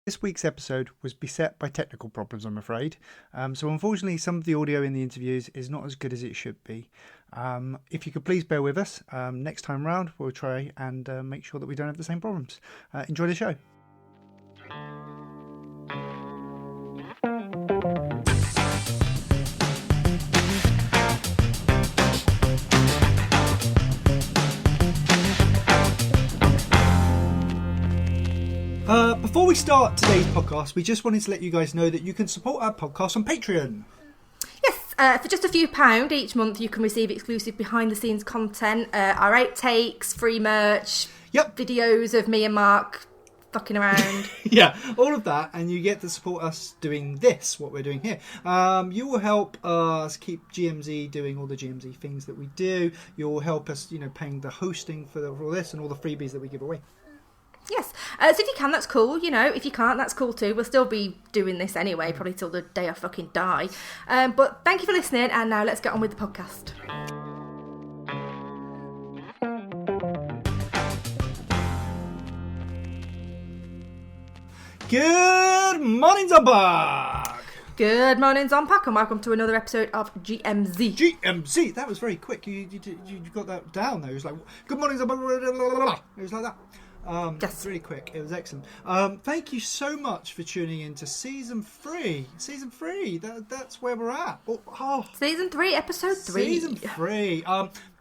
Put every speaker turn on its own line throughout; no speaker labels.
This week's episode was beset by technical problems, I'm afraid. So unfortunately, some of the audio in the interviews is not as good as it should be. If you could please bear with us, next time round we'll try and make sure that we don't have the same problems. Enjoy the show. Before we start today's podcast, we just wanted to let you guys know that you can support our podcast on Patreon.
Yes, for just a few pounds each month, you can receive exclusive behind-the-scenes content, our outtakes, free merch, videos of me and Mark fucking around.
Yeah, all of that, and you get to support us doing this, what we're doing here. You will help us keep GMZ doing all the GMZ things that we do. You'll help us, paying the hosting for all this and all the freebies that we give away.
Yes, so if you can, that's cool. If you can't, that's cool too. We'll still be doing this anyway, probably till the day I fucking die. But thank you for listening, and now let's get on with the podcast.
Good morning, Zompak!
Good morning, Zompak, and welcome to another episode of GMZ.
GMZ! That was very quick. You got that down there. It was like, good morning, Zompak. It was like that. Yes. Really quick. It was excellent. Thank you so much for tuning in to season 3. Season 3. That's where we're at.
Season 3, episode 3.
Season 3.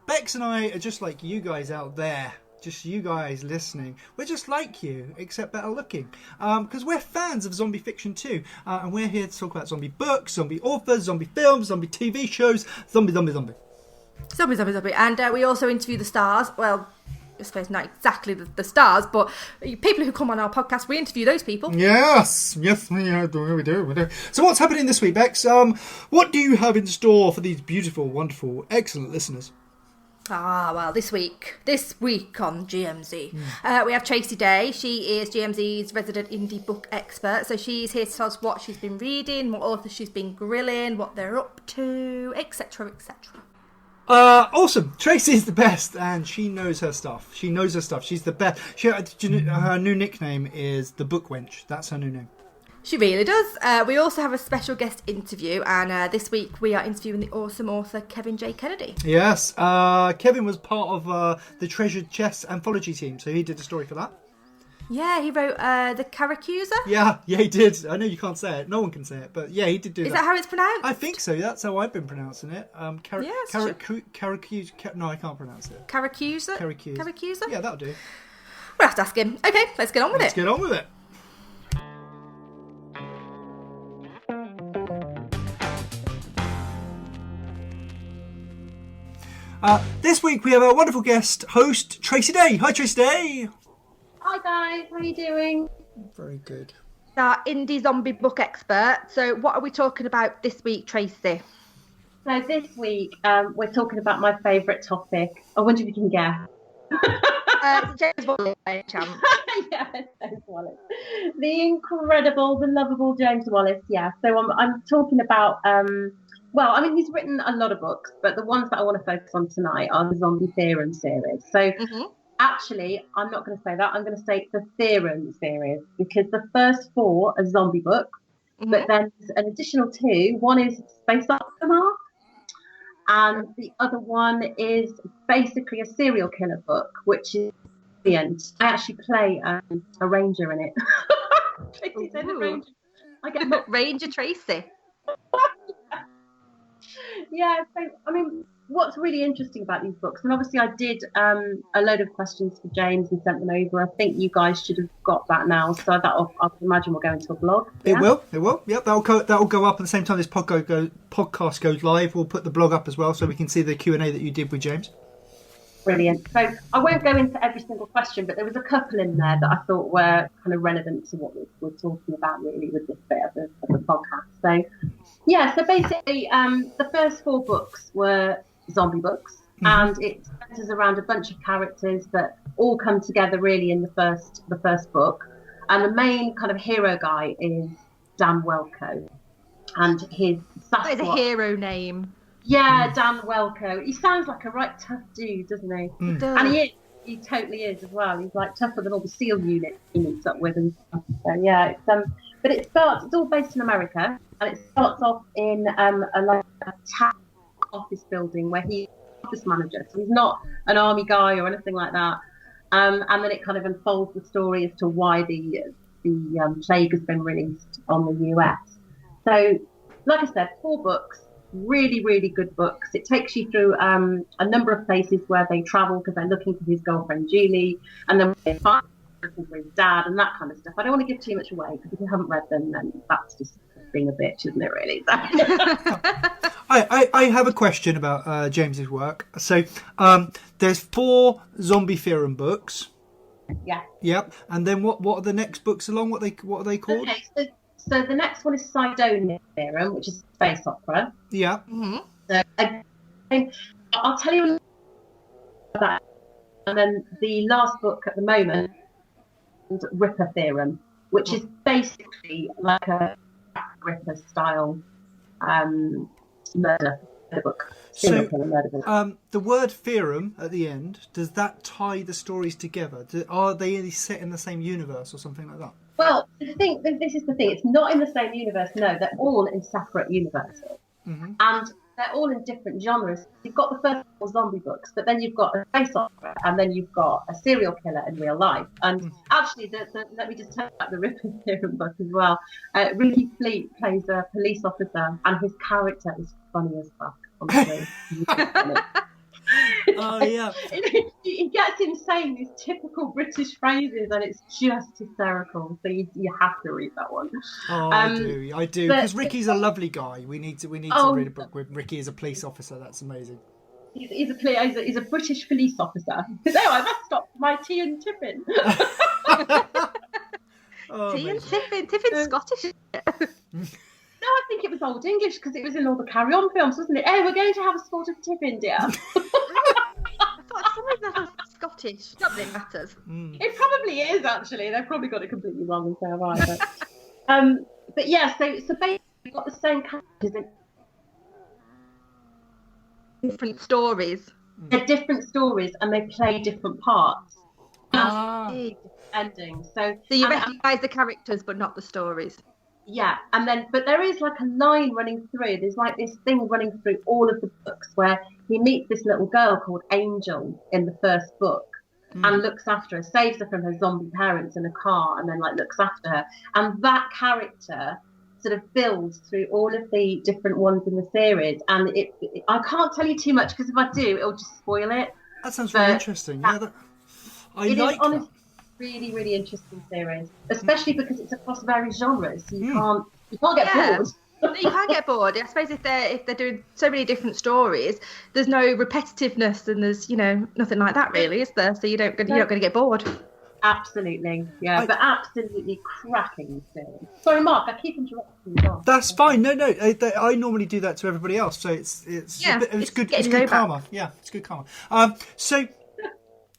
Bex and I are just like you guys out there. Just you guys listening. We're just like you, except better looking. Because we're fans of zombie fiction too. And we're here to talk about zombie books, zombie authors, zombie films, zombie TV shows, zombie.
Zombie. And we also interview the stars. Well, I suppose not exactly the stars, but people who come on our podcast, we interview those people.
Yes, we do. So what's happening this week, Bex? What do you have in store for these beautiful, wonderful, excellent listeners?
Well, this week on GMZ, we have Tracy Day. She is GMZ's resident indie book expert. So she's here to tell us what she's been reading, what authors she's been grilling, what they're up to, etc., etc.
Awesome. Tracy's the best, and she knows her stuff. She's the best. Her new nickname is the Book Wench. That's her new name.
She really does. We also have a special guest interview, and this week we are interviewing the awesome author Kevin J. Kennedy.
Yes, Kevin was part of the Treasured Chest anthology team, so he did a story for that.
Yeah, he wrote the Caracusa.
Yeah, he did. I know you can't say it. No one can say it, but yeah, he did do that.
Is that how it's pronounced?
I think so. That's how I've been pronouncing it. Caracusa. No, I can't pronounce it.
Caracusa?
Caracusa? Yeah, that'll do.
We'll have to ask him. Okay, let's get on with it.
Let's get on with it. This week we have a wonderful guest host, Tracy Day. Hi, Tracy Day.
Hi guys, how are you doing?
Very good.
Our indie zombie book expert. So what are we talking about this week, Tracy?
So this week we're talking about my favourite topic. I wonder if you can guess.
James Wallace, by chance.
Yeah, James Wallace. The incredible, the lovable James Wallace, yeah. So I'm talking about, he's written a lot of books, but the ones that I want to focus on tonight are the Zombie Theorem series. So actually, I'm not going to say that. I'm going to say the Theorem series, because the first 4 are zombie books, but then there's an additional 2. One is Space Aftermath, and the other one is basically a serial killer book, which is brilliant. I actually play a ranger in it.
I get Ranger Tracy.
Yeah, so I mean, what's really interesting about these books, and obviously I did a load of questions for James and sent them over. I think you guys should have got that now, so that I imagine we'll go into a blog. Yeah?
It will. Yep, that'll go up at the same time this podcast goes live. We'll put the blog up as well, so we can see the Q&A that you did with James.
Brilliant. So I won't go into every single question, but there was a couple in there that I thought were kind of relevant to what we're talking about really with this bit of the podcast. So yeah, so basically the first 4 books were zombie books, and it centers around a bunch of characters that all come together really in the first book. And the main kind of hero guy is Dan Welko, and his Sasquatch.
That is a hero name.
Yeah, Dan Welko. He sounds like a right tough dude, doesn't he?
He does.
And he he totally is as well. He's like tougher than all the SEAL units he meets up with and stuff. So yeah, but it's all based in America, and it starts off in a tax office building where he's office manager. So he's not an army guy or anything like that. And then it kind of unfolds the story as to why the plague has been released on the US. So, like I said, 4 books, really, really good books. It takes you through a number of places where they travel because they're looking for his girlfriend Julie, and then they find looking for his dad and that kind of stuff. I don't want to give too much away because if you haven't read them, then that's just being a bitch, isn't it? Really.
I have a question about James's work. So there's 4 zombie theorem books.
Yeah.
Yep. And then what are the next books along? What are they called?
Okay, so the next one is Sidonia Theorem, which is space opera.
Yeah.
Mm-hmm.
So again, I'll tell you about that. And then the last book at the moment is Ripper Theorem, which is basically like a Ripper style murder book.
So the word theorem at the end, does that tie the stories together? Are they set in the same universe or something like that?
Well, this is the thing. It's not in the same universe. No, they're all in separate universes, and they're all in different genres. You've got the first 4 zombie books, but then you've got a space opera, and then you've got a serial killer in real life. And actually, let me just tell you about the Ripper Theorem book as well. Ricky Fleet plays a police officer, and his character is funny as fuck. Honestly.
Oh yeah.
He gets him saying these typical British phrases, and it's just hysterical. So you have to read that one.
Oh, I do, because Ricky's a lovely guy. We need to read a book with Ricky as a police officer. That's amazing.
He's a British police officer. No, I messed up my tea and tiffin.
Tea and tiffin. Tiffin's Scottish.
No, I think it was Old English because it was in all the Carry On films, wasn't it? Hey, we're going to have a sport of tiffin, dear.
I thought for some reason that was Scottish. Not that it matters.
It probably is, actually. They've probably got it completely wrong, and so have I. But yeah, so basically we've got the same characters in
Different stories.
they're different stories, and they play different parts. Endings. So
you recognise the characters, but not the stories.
Yeah, and then, but there is like a line running through. There's like this thing running through all of the books where he meets this little girl called Angel in the first book and looks after her, saves her from her zombie parents in a car, and then like looks after her. And that character sort of builds through all of the different ones in the series. And I can't tell you too much because if I do, it'll just spoil it.
That sounds really interesting. I like that.
Really, really interesting series, especially because it's across various genres. So you can't get bored.
No, you can't get bored. I suppose if they're doing so many different stories, there's no repetitiveness and there's nothing like that really, is there? So you're not going to get bored.
Absolutely, yeah, but absolutely cracking series. Sorry, Mark, I keep interrupting you.
That's fine. No, I normally do that to everybody else, so it's good. It's good karma. Yeah, it's good karma. So.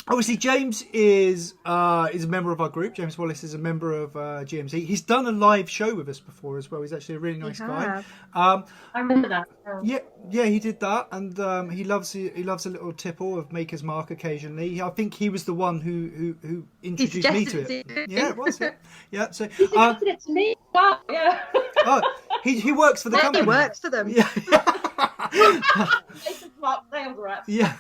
Obviously, James is a member of our group. James Wallace is a member of GMZ. He's done a live show with us before as well. He's actually a really nice guy.
I remember that.
Yeah, he did that, and he loves a little tipple of Maker's Mark occasionally. I think he was the one who introduced me to it. Yeah, it was. Yeah, so
he suggested it to me. Wow, yeah.
He works for the company.
He works for them.
Yeah.
Maker's Mark sales rep.
Yeah.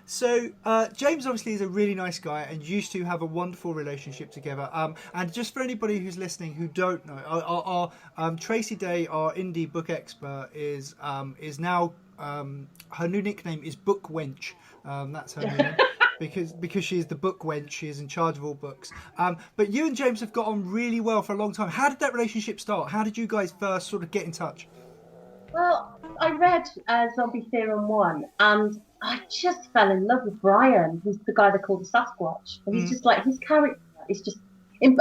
So James obviously is a really nice guy and used to have a wonderful relationship together. And just for anybody who's listening who don't know, our Tracy Day, our indie book expert, is now her new nickname is Book Wench. That's her new name because she is the book wench. She is in charge of all books. But you and James have got on really well for a long time. How did that relationship start? How did you guys first sort of get in touch?
Well, I read Zombie Theorem 1 and I just fell in love with Brian, who's the guy they call the Sasquatch. And he's just like, his character is just...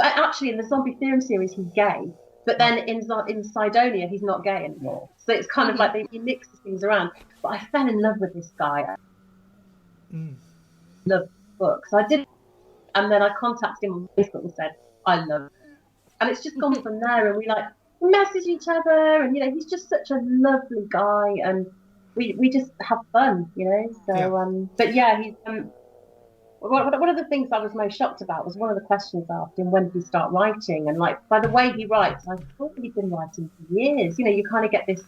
Actually, in the Zombie Theorem series, he's gay. But then in Sidonia, he's not gay anymore. So it's kind of like he mixes things around. But I fell in love with this guy. Love books. So I did... And then I contacted him on Facebook and said, I love it. And it's just gone from there. And we message each other. And, he's just such a lovely guy. And... We just have fun, So, but yeah, one of the things I was most shocked about was one of the questions asked him, when did he start writing? And like, by the way he writes, I thought he'd been writing for years. You know, you kind of get this.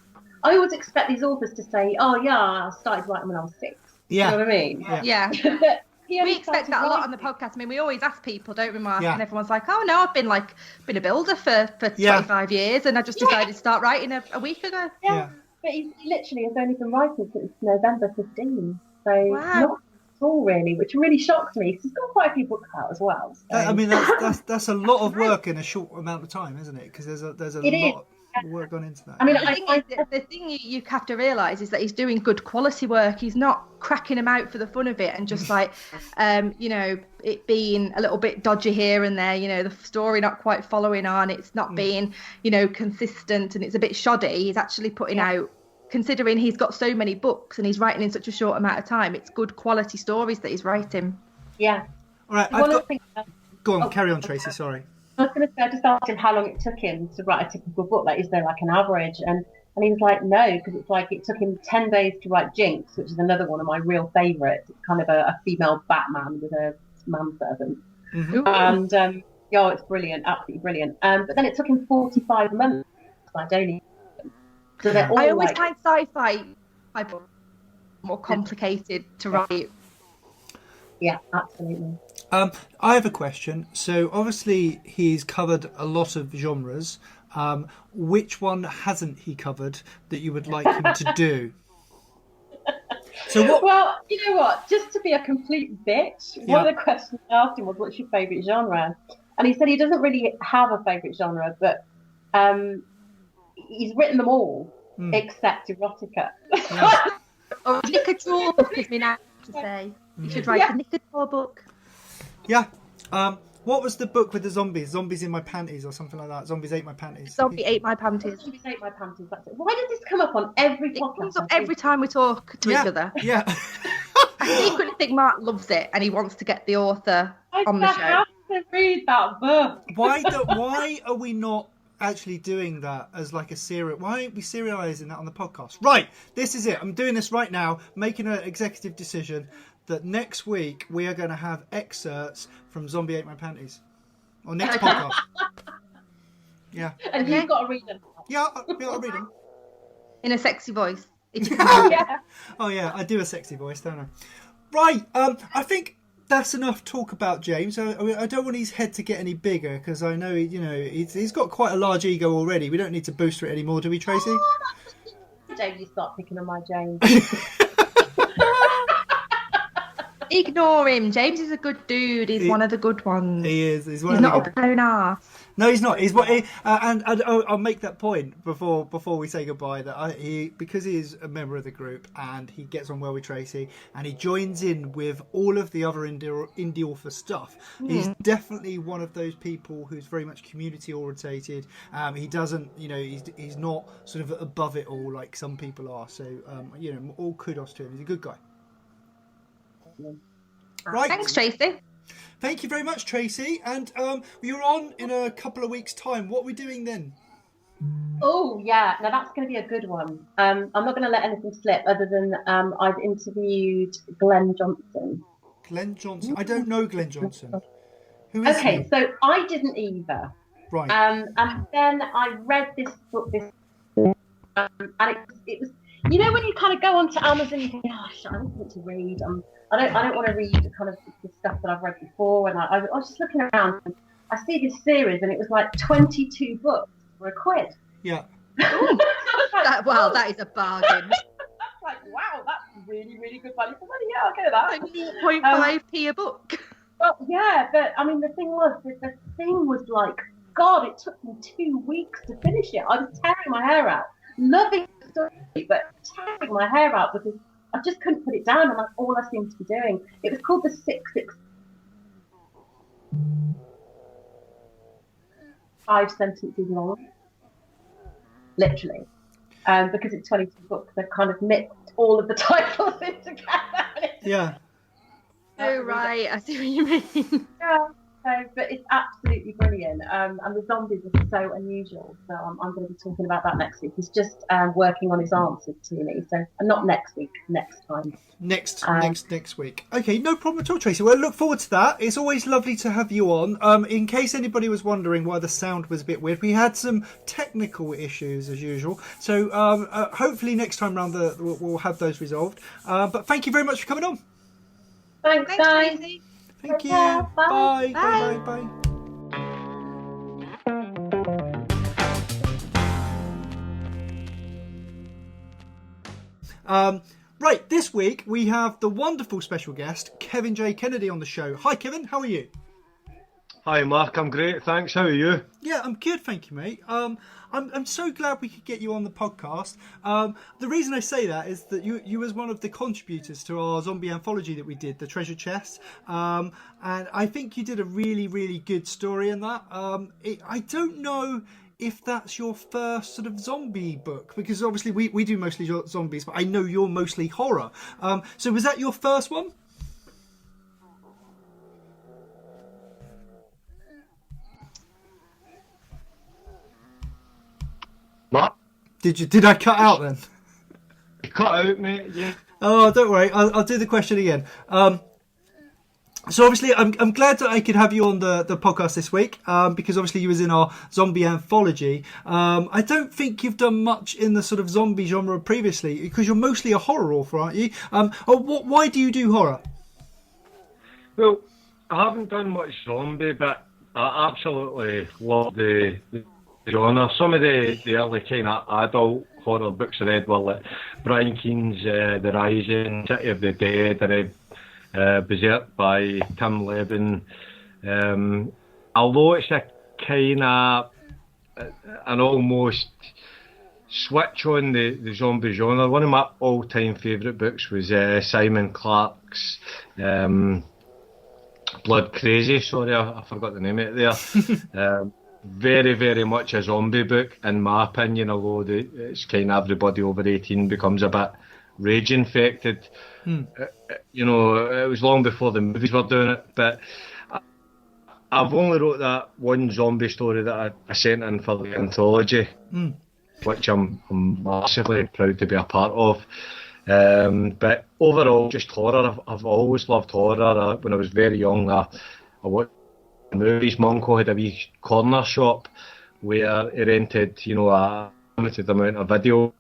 I always expect these authors to say, "Oh yeah, I started writing when I was 6."
Yeah.
You know what I mean?
Yeah.
But
We expect that a lot on the podcast. I mean, we always ask people, don't we, Mark?
Yeah.
And everyone's like, "Oh no, I've been a builder for 25 years, and I just decided to start writing a week ago."
Yeah. But he literally has only been writing since November 15. So
Wow.
not at all really, which really shocked me. He's got quite a few books out as well. So.
I mean, that's a lot of work in a short amount of time, isn't it? Because there's a lot of work gone into that.
I mean, the thing you have to realise is that he's doing good quality work. He's not cracking them out for the fun of it and just like, it being a little bit dodgy here and there, the story not quite following on. It's not being, consistent, and it's a bit shoddy. He's actually putting out, considering he's got so many books and he's writing in such a short amount of time, it's good quality stories that he's writing.
Yeah.
All right. Go on, carry on, Tracy. Sorry.
I was going to say, I just asked him how long it took him to write a typical book. Like, is there like an average? And he was like, no, because it's like it took him 10 days to write Jinx, which is another one of my real favourites. It's kind of a female Batman with a manservant.
Mm-hmm.
And it's brilliant, absolutely brilliant. But then it took him 45 months. I don't. So they're all
I always find sci-fi books more complicated to write.
Yeah, absolutely.
I have a question. So obviously he's covered a lot of genres. Which one hasn't he covered that you would like him to do? So what?
Well, you know what? Just to be a complete bitch, one of the questions I asked him was, "What's your favourite genre?" And he said he doesn't really have a favourite genre, but he's written them all except erotica.
Yeah. Or a knicker-drawer book, as we now to say. You should write a knicker-drawer book.
Yeah. What was the book with the zombies? Zombies in my panties or something like that. Zombies ate my panties.
Zombie ate my panties.
Zombies ate my panties. That's it. Why does this come up on every podcast?
It comes up every time we talk to each other.
Yeah.
I secretly think Mark loves it and he wants to get the author on the show.
I have to read that book.
Why are we not actually doing that as like a serial? Why aren't we serializing that on the podcast? Right. This is it. I'm doing this right now, making an executive decision that next week we are going to have excerpts from Zombie Ate My Panties on next podcast. Yeah.
And you've got to read them.
Yeah, I'll read them.
In a sexy voice.
Yeah.
Oh yeah, I do a sexy voice, don't I? Right. I think that's enough talk about James. I don't want his head to get any bigger because I know he's got quite a large ego already. We don't need to booster it anymore, do we, Tracy?
James, you start picking on my James.
Ignore him. James is a good dude. He's one of the good ones.
He is. He's
not a blown ass.
No, he's not. He's and I'll make that point before we say goodbye. That because he is a member of the group and he gets on well with Tracy and he joins in with all of the other indie author stuff. He's definitely one of those people who's very much community orientated. He doesn't, he's not sort of above it all like some people are. So all kudos to him. He's a good guy. Right.
Thanks, Tracy.
Thank you very much, Tracy. And you're on in a couple of weeks' time. What are we doing then?
Oh, yeah. Now, that's going to be a good one. I'm not going to let anything slip other than I've interviewed Glenn Johnson.
Glenn Johnson? I don't know Glenn Johnson. Who is he?
So I didn't either.
Right.
And then I read this book, and it was, when you kind of go onto Amazon, you think, gosh, I don't want to read. I don't want to read the kind of the stuff that I've read before. And I was just looking around and I see this series and it was like 22 books for £1.
Yeah.
That is a bargain.
Like, wow, that's really, really good value for money. Yeah, I'll go with that.
0.5p a book.
Well, yeah, but I mean, the thing was like, God, it took me 2 weeks to finish it. I was tearing my hair out, loving the story, but tearing my hair out because I just couldn't put it down, and that's all I seemed to be doing. It was called the 666. 5 sentences long, literally, because it's 22 books. They've kind of mixed all of the titles in together.
Yeah.
Oh right, I see what you mean.
Yeah. But it's absolutely brilliant. And the zombies are so unusual. So I'm going to be talking about that next week. He's just working on his answers to me. So not next week, next time.
Next week. Okay, no problem at all, Tracy. Well, look forward to that. It's always lovely to have you on. In case anybody was wondering why the sound was a bit weird, we had some technical issues as usual. So hopefully next time round we'll have those resolved. But thank you very much for coming on.
Thanks guys.
Tracy.
Thank you.
Care.
Bye.
Bye.
Bye. Right, this week we have the wonderful special guest, Kevin J. Kennedy, on the show. Hi, Kevin. How are you?
Hi, Mark. I'm great. Thanks. How are you?
Yeah, I'm good, thank you, mate. I'm so glad we could get you on the podcast. The reason I say that is that you was one of the contributors to our zombie anthology that we did, the Treasure Chest, and I think you did a really, really good story in that. I don't know if that's your first sort of zombie book, because obviously we do mostly zombies, but I know you're mostly horror. So was that your first one?
Mark?
Did I cut out then?
You cut out, mate. Yeah.
Oh, don't worry. I'll do the question again. So obviously, I'm glad that I could have you on the podcast this week, because obviously you was in our zombie anthology. I don't think you've done much in the sort of zombie genre previously, because you're mostly a horror author, aren't you? Why do you do horror?
Well, I haven't done much zombie, but I absolutely love the genre. Some of the early kind of adult horror books I read were like Brian Keene's The Rising, City of the Dead. I read Berserk by Tim Levin. Although it's a kind of an almost switch on the zombie genre, one of my all-time favourite books was Simon Clarke's Blood Crazy. Sorry, I forgot the name of it there. Very, very much a zombie book, in my opinion, although it's kind of everybody over 18 becomes a bit rage infected. You know, it was long before the movies were doing it, but I've only wrote that one zombie story that I sent in for the anthology, which I'm massively proud to be a part of. But overall, just horror. I've always loved horror. When I was very young, I watched movies. My uncle had a wee corner shop where he rented, you know, a limited amount of video,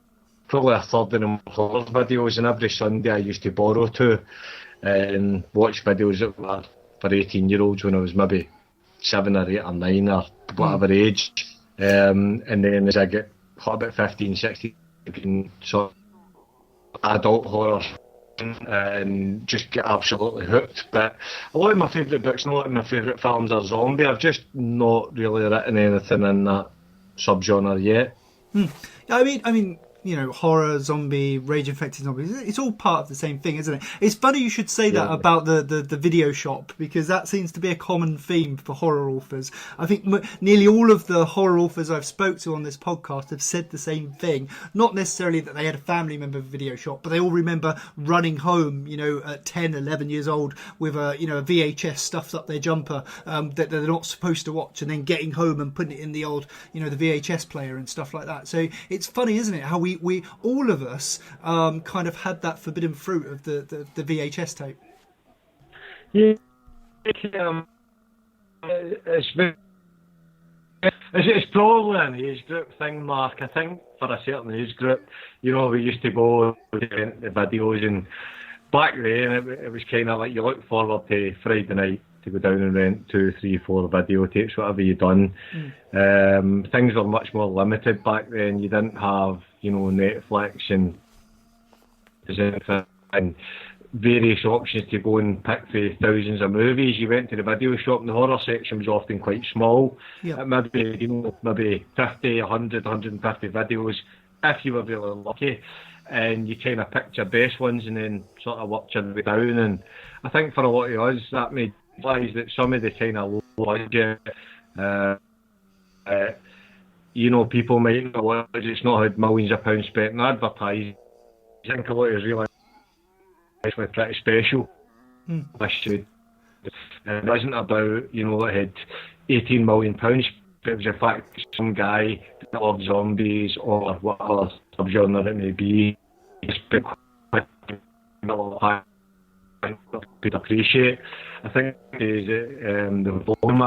probably a third of them horror videos, and every Sunday I used to borrow two and watch videos that were for 18-year-olds when I was maybe 7 or 8 or 9 or whatever age. And then as I get about 15, 16, sort of adult horror and just get absolutely hooked. But a lot of my favourite books and a lot of my favourite films are zombie. I've just not really written anything in that subgenre yet.
I mean, you know, horror, zombie, rage-infected zombies, it's all part of the same thing, isn't it? It's funny you should say that about the video shop, because that seems to be a common theme for horror authors. I think nearly all of the horror authors I've spoke to on this podcast have said the same thing. Not necessarily that they had a family member of a video shop, but they all remember running home, you know, at 10, 11 years old with a VHS stuffed up their jumper that they're not supposed to watch, and then getting home and putting it in the old, the VHS player and stuff like that. So it's funny, isn't it, how we all of us kind of had that forbidden fruit of the VHS tape.
Yeah, it's probably an age group thing, Mark. I think for a certain age group, we used to go to the videos, and back then it was kind of like you look forward to Friday night to go down and rent 2, 3, 4 videotapes, whatever you done. Things were much more limited back then. You didn't have, Netflix and various options to go and pick for thousands of movies. You went to the video shop and the horror section was often quite small.
Yep.
Maybe 50, 100, 150 videos if you were really lucky. And you kind of picked your best ones and then sort of worked your way down. And I think for a lot of us, that made realize that some of the kind of low budget, people might not realize it's not had millions of pounds spent on advertising. I think a lot of us realise it's actually pretty special. And it wasn't about, it had £18 million, but it was the fact that some guy that loved zombies or whatever subgenre it may be, could appreciate. I think the volume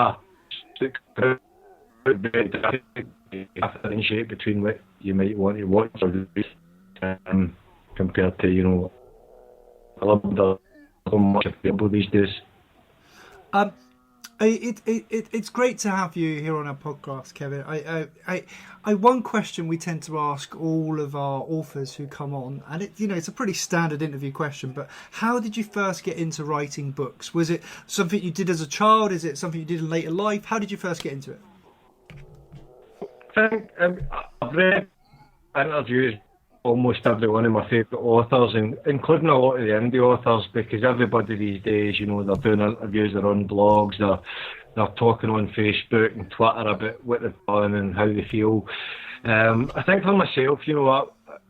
differentiate between what you might want to watch or read compared to, I love the so much available these days.
It's great to have you here on our podcast, Kevin. One question we tend to ask all of our authors who come on, and it's a pretty standard interview question, but how did you first get into writing books? Was it something you did as a child? Is it something you did in later life? How did you first get into it?
I think I've read interviews almost every one of my favourite authors, including a lot of the indie authors, because everybody these days, they're doing interviews, they're on blogs, they're talking on Facebook and Twitter about what they've done and how they feel. I think for myself,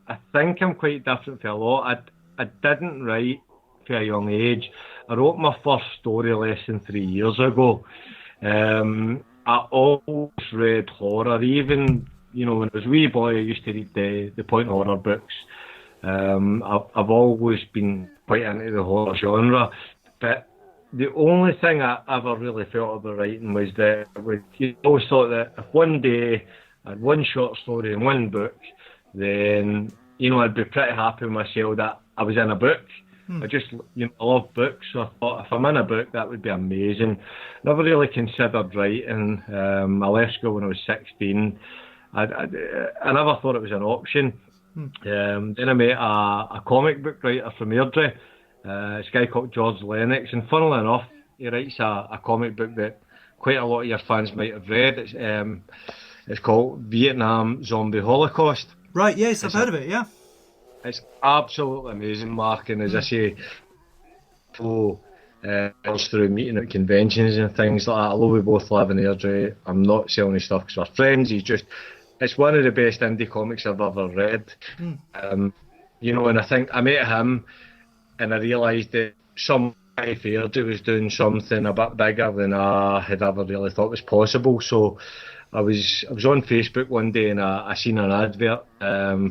I think I'm quite different for a lot. I didn't write for a young age. I wrote my first story less than 3 years ago. I always read horror, even when I was a wee boy, I used to read the point horror books. I've always been quite into the horror genre, but the only thing I ever really felt about writing was that I always thought that if one day I had one short story in one book, then I'd be pretty happy with myself that I was in a book. I just I love books, so I thought if I'm in a book that would be amazing. Never really considered writing. I left school when I was 16. I never thought it was an option. Then I met a comic book writer from Airdrie, this guy called George Lennox, and funnily enough, he writes a comic book that quite a lot of your fans might have read. It's called Vietnam Zombie Holocaust.
Right, yes, I've heard of it, yeah.
It's absolutely amazing, Mark, and as I say, through meeting at conventions and things like that, although we both live in Airdrie, I'm not selling his stuff because we're friends. It's one of the best indie comics I've ever read. And I think I met him and I realised that some guy for Airdrie was doing something a bit bigger than I had ever really thought was possible. So I was on Facebook one day and I seen an advert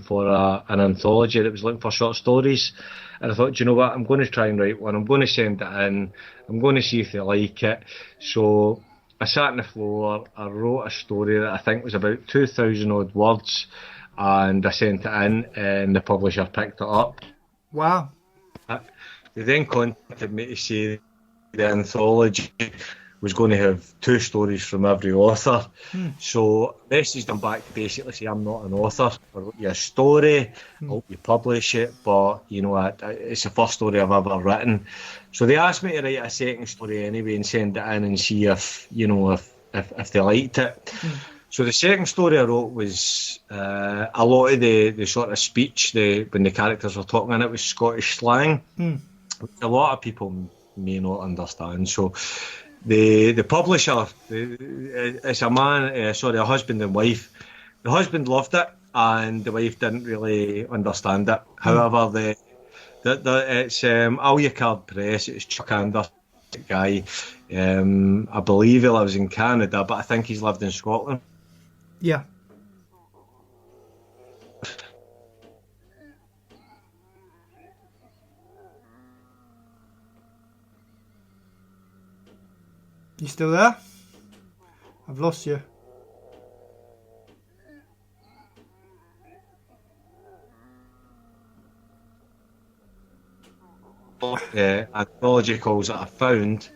for an anthology that was looking for short stories, and I thought, you know what, I'm going to try and write one. I'm going to send it in. I'm going to see if they like it. So I sat on the floor. I wrote a story that I think was about 2,000 odd words, and I sent it in, and the publisher picked it up.
Wow!
They then contacted me to say the anthology was going to have 2 stories from every author. So I messaged them back to basically say I'm not an author. I wrote you a story, I hope you publish it, but it's the first story I've ever written. So they asked me to write a second story anyway and send it in and see if they liked it. So the second story I wrote was a lot of the sort of speech when the characters were talking in it was Scottish slang, which a lot of people may not understand. So the publisher, it's a husband and wife. The husband loved it, and the wife didn't really understand it. However, it's Alucard Press. It's Chuck Anderson, guy. I believe he lives in Canada, but I think he's lived in Scotland.
Yeah. You still there? I've lost you.
Anthology calls that I found.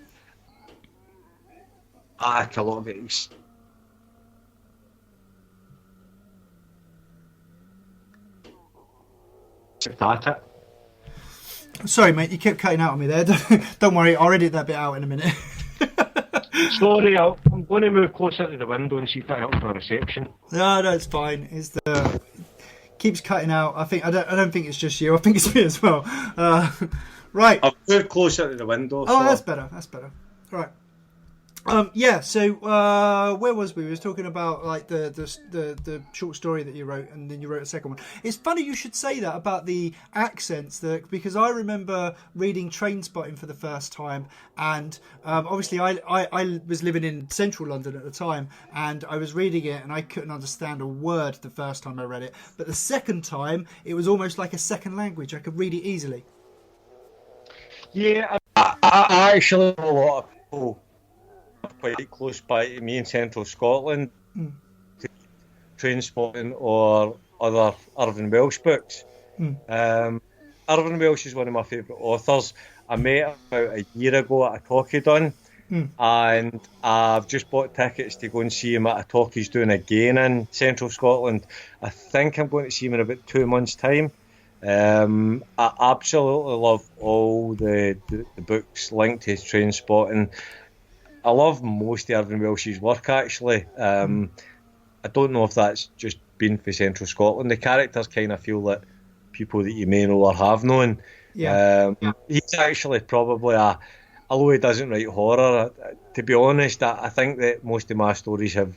I like a lot of it.
Sorry, mate, you kept cutting out on me there. Don't worry, I'll edit that bit out in a minute.
Sorry, I'm going to move closer to the window and see if that helps my reception.
No, it's fine. Keeps cutting out. I don't think it's just you. I think it's me as well. Right.
I've moved closer to the window.
Oh, so. That's better. Right. So where was we? We was talking about like the short story that you wrote, and then you wrote a second one. It's funny you should say that about the accents, because I remember reading Trainspotting for the first time, and obviously I was living in central London at the time, and I was reading it, and I couldn't understand a word the first time I read it, but the second time it was almost like a second language. I could read it easily.
Yeah, I actually know a lot of people quite close by to me in central Scotland, Trainspotting or other Irvine Welsh books. Irvine Welsh is one of my favourite authors. I met him about a year ago at a talk he done, and I've just bought tickets to go and see him at a talk he's doing again in central Scotland. I think I'm going to see him in about 2 months' time. I absolutely love all the books linked to Trainspotting. I love most of Irvine Welsh's work, actually. I don't know if that's just been for central Scotland. The characters kind of feel like people that you may know or have known.
Yeah.
He's actually probably although he doesn't write horror, to be honest, I think that most of my stories have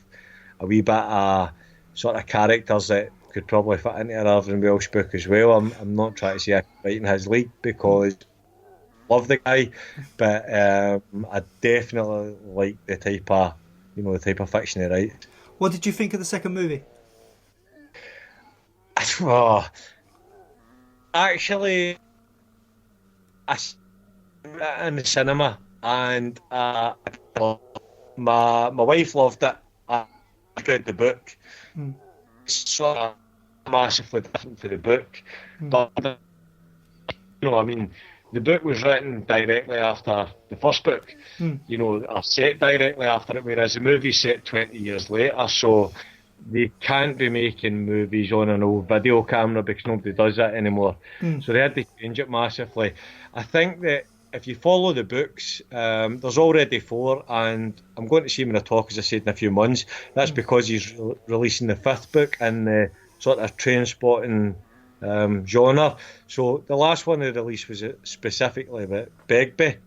a wee bit of sort of characters that could probably fit into an Irvine Welsh book as well. I'm not trying to say I'm writing his league, because I love the guy, but I definitely like the type of fiction he writes.
What did you think of the second movie?
Oh, actually, I saw it in the cinema, and my wife loved it. I read the book. Sort of massively different to the book, but I mean, the book was written directly after the first book, or set directly after it, whereas the movie's set 20 years later, so they can't be making movies on an old video camera because nobody does that anymore. So they had to change it massively. I think that if you follow the books, there's already 4, and I'm going to see him in a talk, as I said, in a few months. That's because he's releasing the 5th book in the sort of Trainspotting genre. So the last one they released was specifically about Begbie,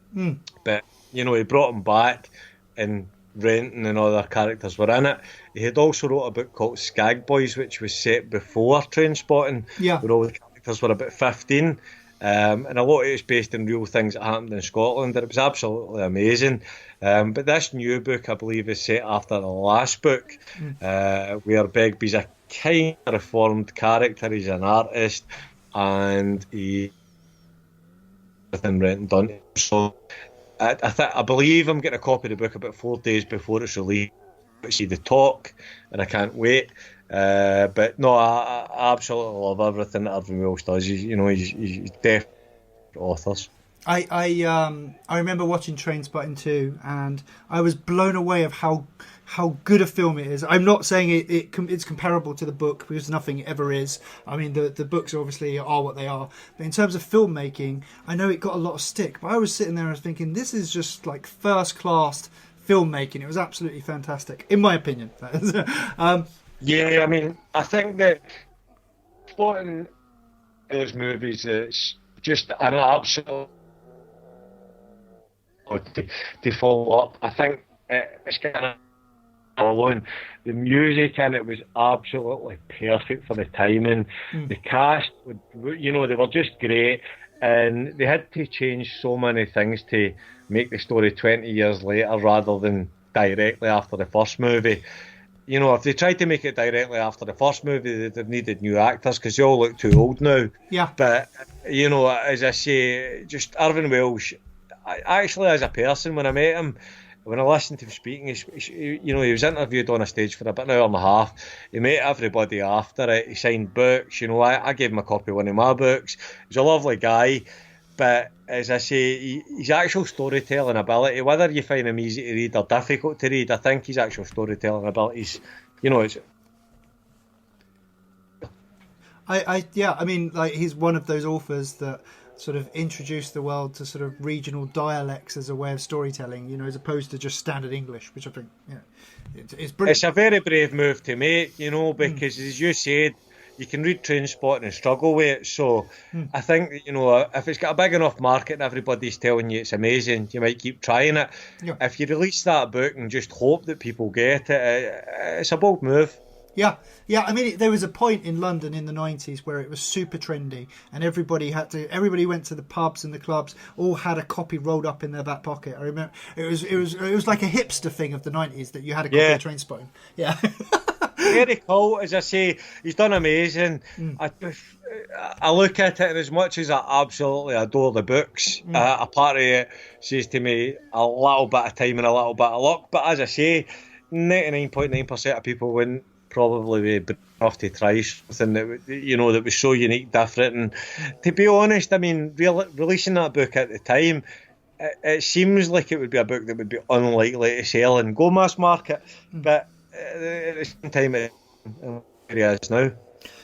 but he brought him back, and Renton and other characters were in it. He had also wrote a book called Skag Boys, which was set before Trainspotting, where all the characters were about 15. And a lot of it's based on real things that happened in Scotland, and it was absolutely amazing. But this new book, I believe, is set after the last book, where Begbie's a kind of reformed character. He's an artist, and he everything Renton done. So I believe I'm getting a copy of the book about 4 days before it's released to see the talk, and I can't wait. But no, I absolutely love everything that Irvine Welsh does. He's definitely authors.
I remember watching Trainspotting 2, and I was blown away of how good a film it is. I'm not saying it's comparable to the book, because nothing ever is. I mean, the books obviously are what they are. But in terms of filmmaking, I know it got a lot of stick, but I was sitting there and thinking, this is just like first class filmmaking. It was absolutely fantastic, in my opinion.
Yeah, I mean, I think that spotting those movies, it's just an absolute to follow up. I think it's kind of alone. The music in it was absolutely perfect for the timing. The cast, they were just great, and they had to change so many things to make the story 20 years later rather than directly after the first movie. If they tried to make it directly after the first movie, they'd have needed new actors because they all look too old now. Yeah. But, as I say, just Irvine Welsh, actually as a person, when I met him, when I listened to him speaking, he was interviewed on a stage for about an hour and a half. He met everybody after it. He signed books. I gave him a copy of one of my books. He's a lovely guy. But as I say, his actual storytelling ability, whether you find him easy to read or difficult to read, I think his actual storytelling abilities, it's...
I mean, like, he's one of those authors that sort of introduced the world to sort of regional dialects as a way of storytelling, as opposed to just standard English, which I think, it's brilliant.
It's a very brave move to make, because as you said, you can read Trainspotting and struggle with it. So I think that, if it's got a big enough market and everybody's telling you it's amazing, you might keep trying it.
Yeah.
If you release that book and just hope that people get it, it's a bold move.
Yeah. I mean, there was a point in London in the 90s where it was super trendy, and everybody went to the pubs and the clubs, all had a copy rolled up in their back pocket. I remember it was like a hipster thing of the 90s that you had a copy of Trainspotting. Yeah.
Very cool, as I say, he's done amazing. I look at it, and as much as I absolutely adore the books, a part of it says to me a little bit of time and a little bit of luck. But as I say, 99.9% of people wouldn't probably be brave enough to try something that was so unique, different. And to be honest, I mean, releasing that book at the time, it seems like it would be a book that would be unlikely to sell and go mass market, but at the same time, it is now.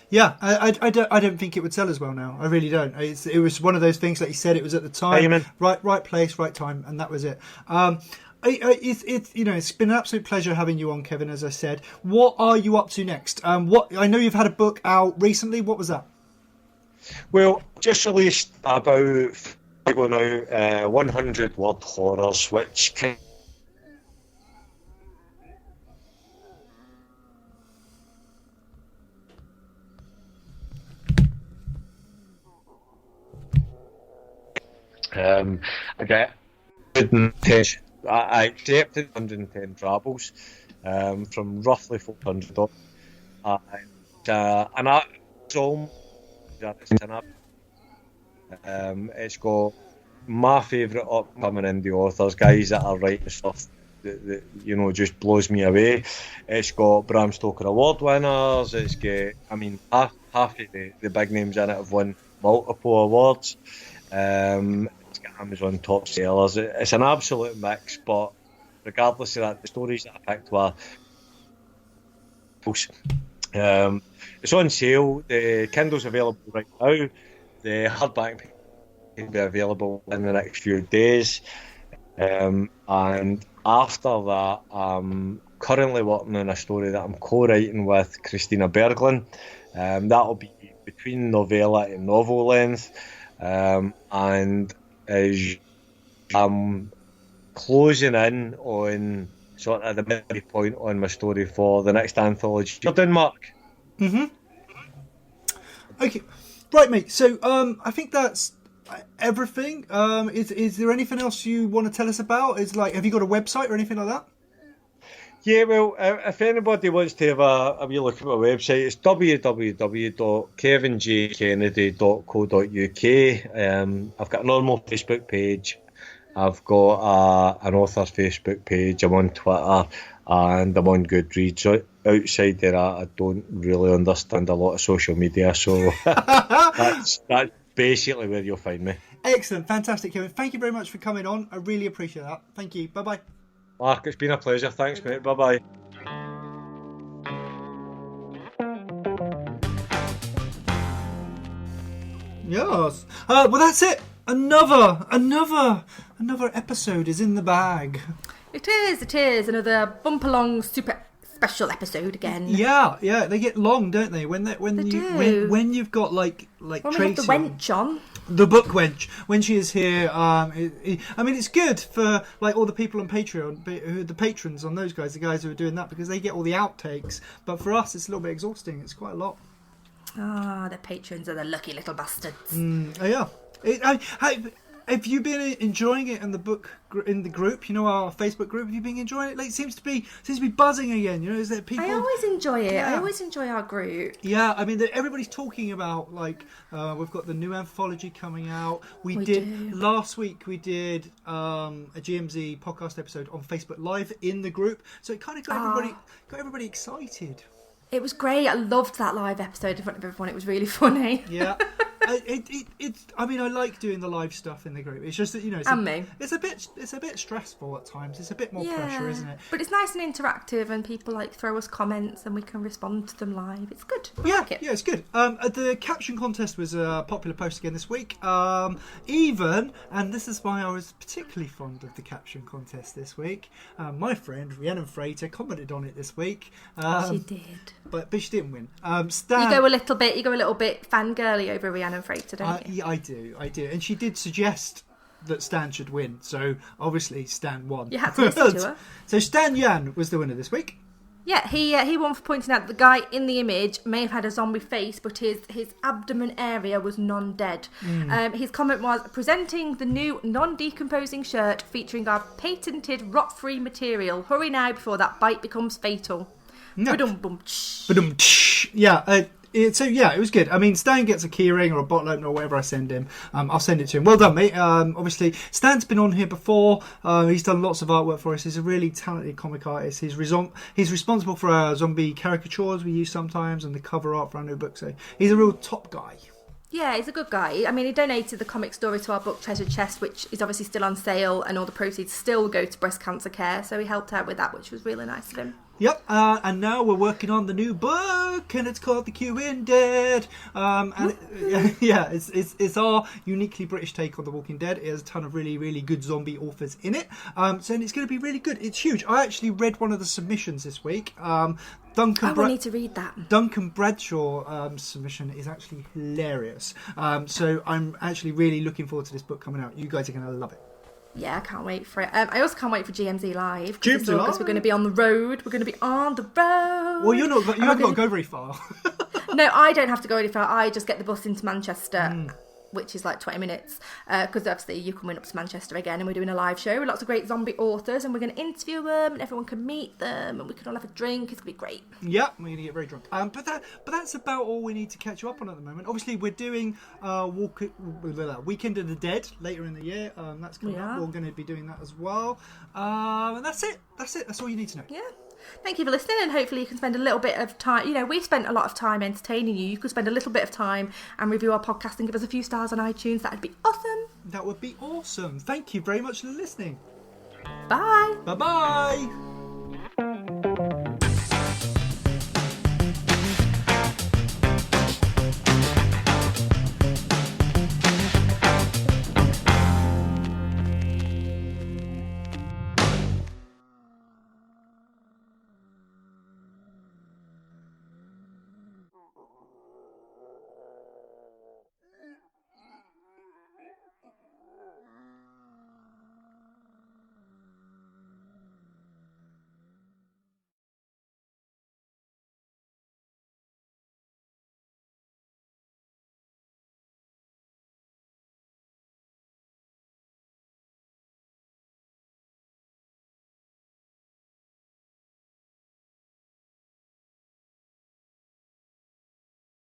Yeah, I don't think it would sell as well now. I really don't. It was one of those things, like you said, it was at the time, right place, right time, and that was it. It's been an absolute pleasure having you on, Kevin. As I said, what are you up to next? I know you've had a book out recently. What was that?
Well, just released about people now 100 word horrors, which can. I get 110. I accepted 110 travels from roughly 400 up. And it's got my favourite upcoming indie authors, guys that are writing stuff that just blows me away. It's got Bram Stoker award winners. It's got, half of the big names in it have won multiple awards. It's got Amazon top sellers. It's an absolute mix, but regardless of that, the stories that I picked were. It's on sale. The Kindle's available right now. The hardback will be available in the next few days. And after that, I'm currently working on a story that I'm co-writing with Christina Berglund. That'll be between novella and novel length. And as I'm closing in on sort of the midway point on my story for the next anthology. You're done, Mark.
Okay, right, mate. So I think that's everything. Is there anything else you want to tell us about? Have you got a website or anything like that?
Yeah, well, if anybody wants to have a wee look at my website, it's www.kevinjkennedy.co.uk. I've got a normal Facebook page. I've got an author's Facebook page. I'm on Twitter and I'm on Goodreads. Outside there, I don't really understand a lot of social media, so that's basically where you'll find me.
Excellent, fantastic, Kevin. Thank you very much for coming on. I really appreciate that. Thank you. Bye-bye.
Mark, it's been a pleasure. Thanks, mate. Bye-bye.
Yes. Well, that's it. Another episode is in the bag.
It is. Another bump along super special episode again.
Yeah. They get long, don't they? When you've got like
when
Tracy,
we have the wench on.
The book wench, when she is here, it's good for like all the people on Patreon, the patrons on those guys, the guys who are doing that, because they get all the outtakes. But for us, it's a little bit exhausting. It's quite a lot.
The patrons are the lucky little bastards.
Yeah. Have you been enjoying it in the group? Our Facebook group. Have you been enjoying it? Like, it seems to be buzzing again. Is there people?
I always enjoy it.
Yeah.
I always enjoy our group.
Yeah, everybody's talking about we've got the new anthology coming out. Last week. We did a GMZ podcast episode on Facebook Live in the group, so it kind of got everybody excited.
It was great. I loved that live episode in front of everyone. It was really funny.
Yeah. I mean, I like doing the live stuff in the group. It's just that, you know, it's a bit stressful at times. It's a bit more pressure, isn't it?
But it's nice and interactive, and people like throw us comments, and we can respond to them live. It's good. I like it.
Yeah, it's good. The caption contest was a popular post again this week. And this is why I was particularly fond of the caption contest this week. My friend Rhiannon Frater commented on it this week.
She did,
but she didn't win. Stan,
you go a little bit fangirly over Rhiannon Frater, don't you?
Yeah, I do, and she did suggest that Stan should win. So obviously Stan won.
You had to listen to her.
So Stan Yan was the winner this week.
Yeah, he won for pointing out that the guy in the image may have had a zombie face, but his abdomen area was non-dead. His comment was, presenting the new non-decomposing shirt featuring our patented rot-free material. Hurry now before that bite becomes fatal.
No.
Ba-dum-bum-tsh.
Yeah, it was good. I mean, Stan gets a keyring or a bottle opener or whatever I send him. I'll send it to him. Well done, mate. Obviously, Stan's been on here before. He's done lots of artwork for us. He's a really talented comic artist. He's responsible for our zombie caricatures we use sometimes and the cover art for our new book. So he's a real top guy.
Yeah, he's a good guy. I mean, he donated the comic story to our book Treasure Chest, which is obviously still on sale, and all the proceeds still go to breast cancer care. So he helped out with that, which was really nice of him.
Yep, and now we're working on the new book, and it's called The Walking Dead. It's our uniquely British take on The Walking Dead. It has a ton of really, really good zombie authors in it, and it's going to be really good. It's huge. I actually read one of the submissions this week.
We need to read that.
Duncan Bradshaw's submission is actually hilarious. So I'm actually really looking forward to this book coming out. You guys are going to love it.
Yeah, I can't wait for it. I also can't wait for GMZ Live.
GMZ Live?
We're going to be on the road. We're going to be on the road.
Well, you haven't got to go very far.
No, I don't have to go any far. I just get the bus into Manchester, which is like 20 minutes. Because obviously you can win up to Manchester again, and we're doing a live show with lots of great zombie authors, and we're going to interview them, and everyone can meet them, and we can all have a drink. It's going to be great. Yeah, we're going to get very drunk. But that's about all we need to catch you up on at the moment. Obviously, we're doing Weekend of the Dead later in the year. That's coming up. We're going to be doing that as well. And that's it. That's all you need to know. Yeah. Thank you for listening, and hopefully you can spend a little bit of time. You know, we've spent a lot of time entertaining you. You could spend a little bit of time and review our podcast and give us a few stars on iTunes. That would be awesome. That would be awesome. Thank you very much for listening. Bye. Bye-bye.